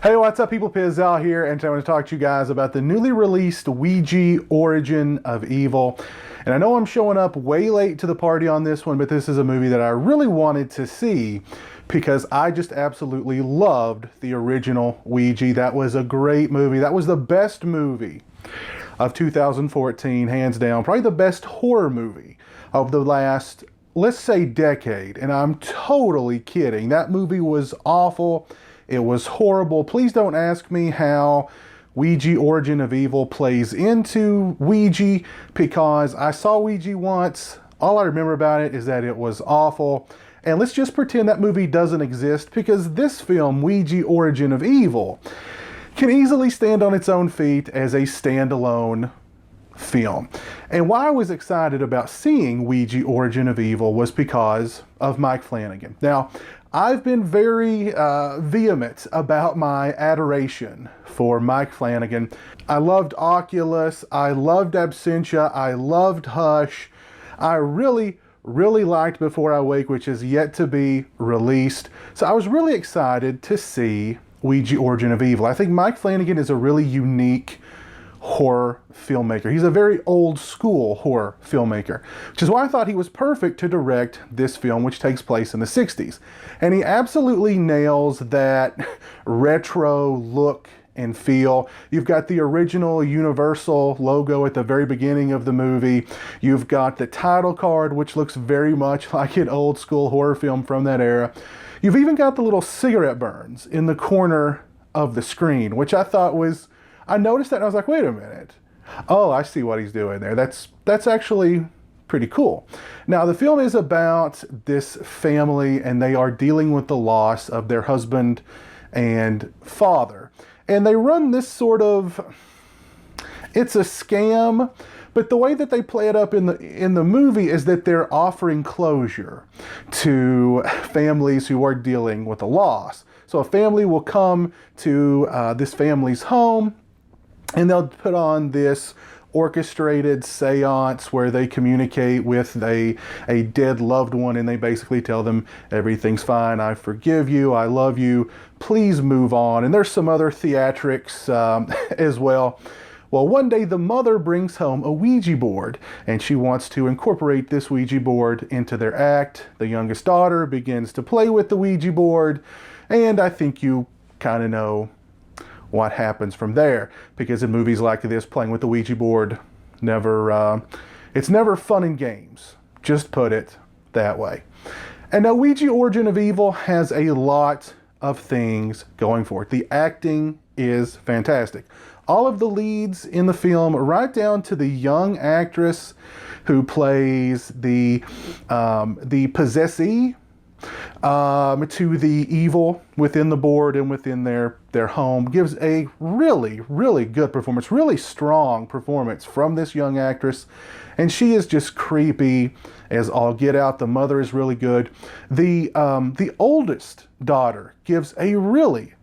Hey, what's up, people? Pizzal here, and today I want to talk to you guys about the newly released Ouija Origin of Evil. And I know I'm showing up way late to the party on this one, but this is a movie that I really wanted to see because I just absolutely loved the original Ouija. That was a great movie. That was the best movie of 2014, hands down. Probably the best horror movie of the last, let's say, decade. And I'm totally kidding. That movie was awful. It was horrible. Please don't ask me how Ouija Origin of Evil plays into Ouija, because I saw Ouija once. All I remember about it is that it was awful. And let's just pretend that movie doesn't exist, because this film, Ouija Origin of Evil, can easily stand on its own feet as a standalone film. And why I was excited about seeing Ouija Origin of Evil was because of Mike Flanagan. Now, I've been very vehement about my adoration for Mike Flanagan. I loved Oculus, I loved Absentia, I loved Hush. I really liked Before I Wake, which is yet to be released. So I was really excited to see Ouija Origin of Evil. I think Mike Flanagan is a really unique horror filmmaker. He's a very old school horror filmmaker, which is why I thought he was perfect to direct this film, which takes place in the 60s. And he absolutely nails that retro look and feel. You've got the original Universal logo at the very beginning of the movie. You've got the title card, which looks very much like an old school horror film from that era. You've even got the little cigarette burns in the corner of the screen, which I thought was, I noticed that and I was like, wait a minute. Oh, I see what he's doing there. That's actually pretty cool. Now, the film is about this family, and they are dealing with the loss of their husband and father. And they run this sort of, it's a scam, but the way that they play it up in the movie is that they're offering closure to families who are dealing with a loss. So a family will come to this family's home, and they'll put on this orchestrated seance where they communicate with a dead loved one, and they basically tell them, everything's fine, I forgive you, I love you, please move on. And there's some other theatrics as well. Well, one day the mother brings home a Ouija board, and she wants to incorporate this Ouija board into their act. The youngest daughter begins to play with the Ouija board, and I think you kind of know what happens from there, because in movies like this, playing with the Ouija board it's never fun and games, just put it that way. And now Ouija Origin of Evil has a lot of things going for it. The acting is fantastic. All of the leads in the film, right down to the young actress who plays the possessee, to the evil within the board and within their home, gives a really good performance, really strong performance from this young actress. And she is just creepy as all get out. The mother is really good. The oldest daughter gives a really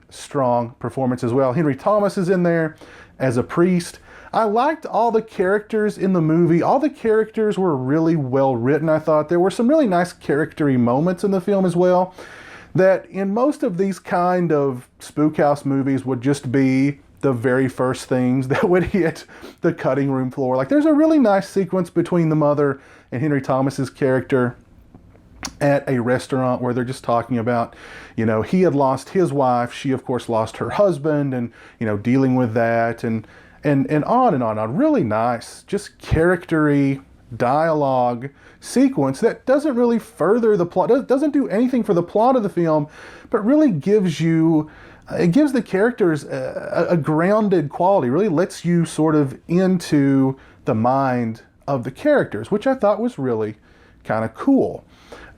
strong performance as well. Henry Thomas is in there as a priest. I liked all the characters in the movie. All the characters were really well written, I thought. There were some really nice character-y moments in the film as well, that in most of these kind of spook house movies would just be the very first things that would hit the cutting room floor. Like, there's a really nice sequence between the mother and Henry Thomas's character at a restaurant where they're just talking about, he had lost his wife. She, of course, lost her husband, and, dealing with that, and on and on. A really nice, just character-y dialogue sequence that doesn't really further the plot, doesn't do anything for the plot of the film, but really gives the characters a grounded quality, really lets you sort of into the mind of the characters, which I thought was really kind of cool.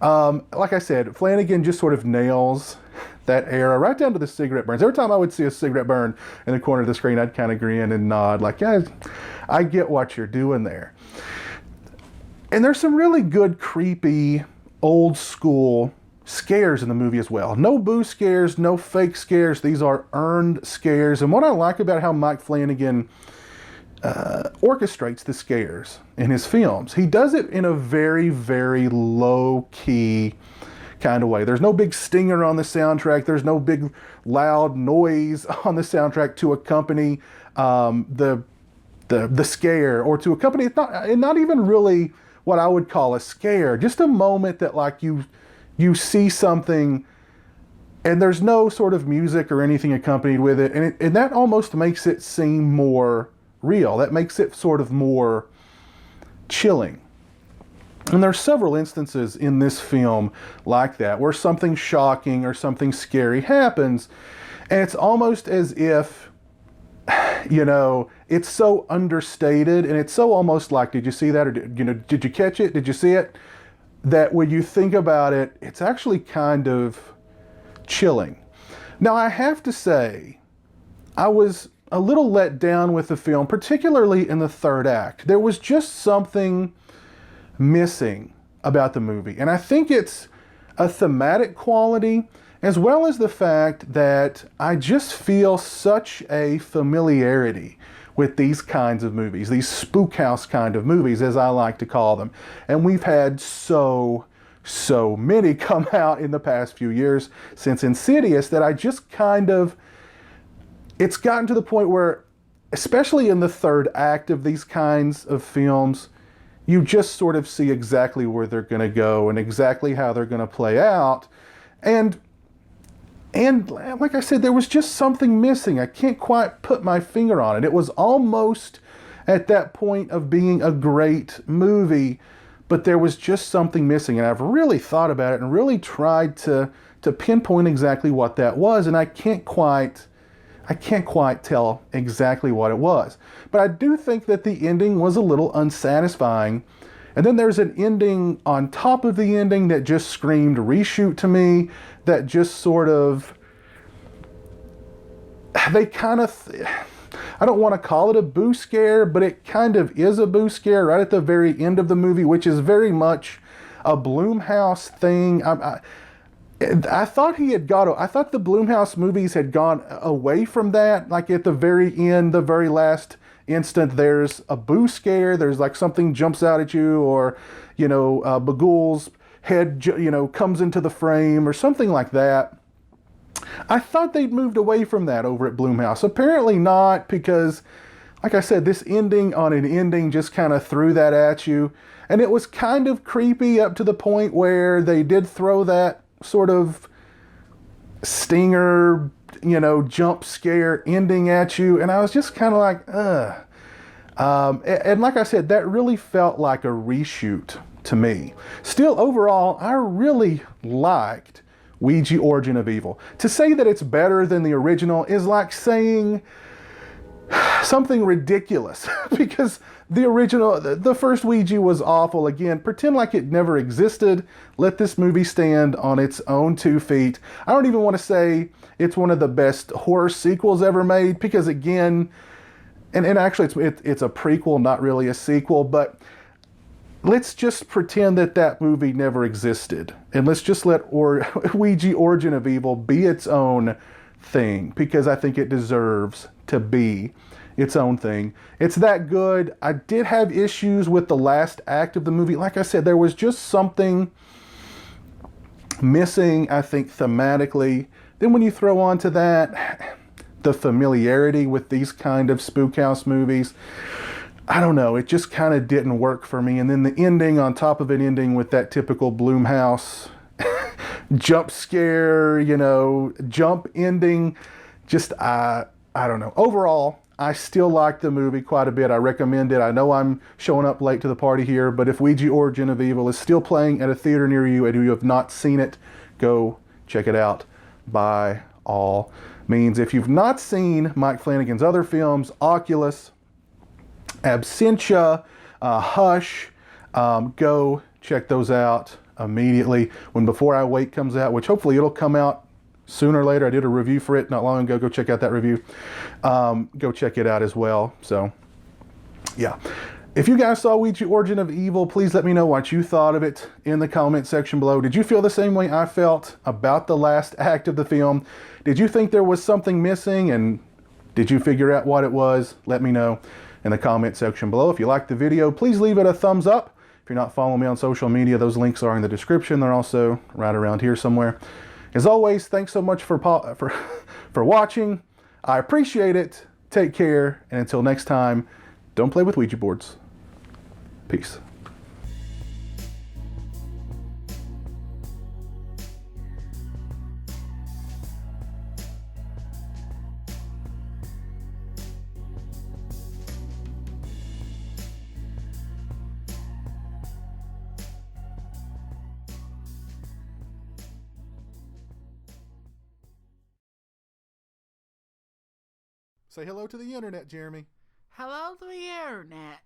Like I said, Flanagan just sort of nails that era, right down to the cigarette burns. Every time I would see a cigarette burn in the corner of the screen, I'd kind of grin and nod, like, yeah, I get what you're doing there. And there's some really good, creepy, old school scares in the movie as well. No boo scares, no fake scares. These are earned scares. And what I like about how Mike Flanagan orchestrates the scares in his films, he does it in a very low-key kind of way. There's no big stinger on the soundtrack. There's no big loud noise on the soundtrack to accompany the scare, or to accompany it, not even really what I would call a scare. Just a moment that like you see something and there's no sort of music or anything accompanied with it, and that almost makes it seem more real. That makes it sort of more chilling. And there's several instances in this film like that, where something shocking or something scary happens, and it's almost as if, you know, it's so understated, and it's so almost like, did you see that? Or did you catch it? Did you see it? That when you think about it, it's actually kind of chilling. Now, I have to say, I was a little let down with the film, particularly in the third act. There was just something missing about the movie. And I think it's a thematic quality, as well as the fact that I just feel such a familiarity with these kinds of movies, these spook house kind of movies, as I like to call them. And we've had so many come out in the past few years since Insidious that I just kind of, it's gotten to the point where, especially in the third act of these kinds of films, you just sort of see exactly where they're going to go and exactly how they're going to play out. And like I said, there was just something missing. I can't quite put my finger on it. It was almost at that point of being a great movie, but there was just something missing. And I've really thought about it and really tried to pinpoint exactly what that was, and I can't quite tell exactly what it was. But I do think that the ending was a little unsatisfying. And then there's an ending on top of the ending that just screamed reshoot to me, that just sort of, they kind of, I don't want to call it a boo scare, but it kind of is a boo scare right at the very end of the movie, which is very much a Blumhouse thing. I thought I thought the Blumhouse movies had gone away from that. Like at the very end, the very last instant, there's a boo scare. There's like something jumps out at you, or, you know, Bagul's head, you know, comes into the frame or something like that. I thought they'd moved away from that over at Blumhouse. Apparently not, because, like I said, this ending on an ending just kind of threw that at you. And it was kind of creepy up to the point where they did throw that sort of stinger, you know, jump scare ending at you, and I was just kind of like, ugh. And like I said, that really felt like a reshoot to me. Still, overall, I really liked Ouija Origin of Evil. To say that it's better than the original is like saying something ridiculous, because the original, the first Ouija was awful. Again, pretend like it never existed. Let this movie stand on its own 2 feet. I don't even want to say it's one of the best horror sequels ever made, because again, and actually it's a prequel, not really a sequel, but let's just pretend that that movie never existed. And let's just let Ouija Origin of Evil be its own thing, because I think it deserves to be its own thing. It's that good. I did have issues with the last act of the movie. Like I said, there was just something missing, I think, thematically. Then when you throw onto that the familiarity with these kind of spook house movies, I don't know, it just kind of didn't work for me. And then the ending on top of an ending with that typical Blumhouse jump scare, you know, jump ending, just, I don't know. Overall, I still like the movie quite a bit. I recommend it. I know I'm showing up late to the party here, but if Ouija Origin of Evil is still playing at a theater near you and you have not seen it, go check it out by all means. If you've not seen Mike Flanagan's other films, Oculus, Absentia, Hush, go check those out immediately when Before I Wake comes out, which hopefully it'll come out sooner or later. I did a review for it not long ago. Go check out that review. Go check it out as well. So, yeah. If you guys saw Ouija Origin of Evil, please let me know what you thought of it in the comment section below. Did you feel the same way I felt about the last act of the film? Did you think there was something missing, and did you figure out what it was? Let me know in the comment section below. If you liked the video, please leave it a thumbs up. If you're not following me on social media, those links are in the description. They're also right around here somewhere. As always, thanks so much for watching. I appreciate it. Take care, and until next time, don't play with Ouija boards. Peace. Say hello to the internet, Jeremy. Hello to the internet.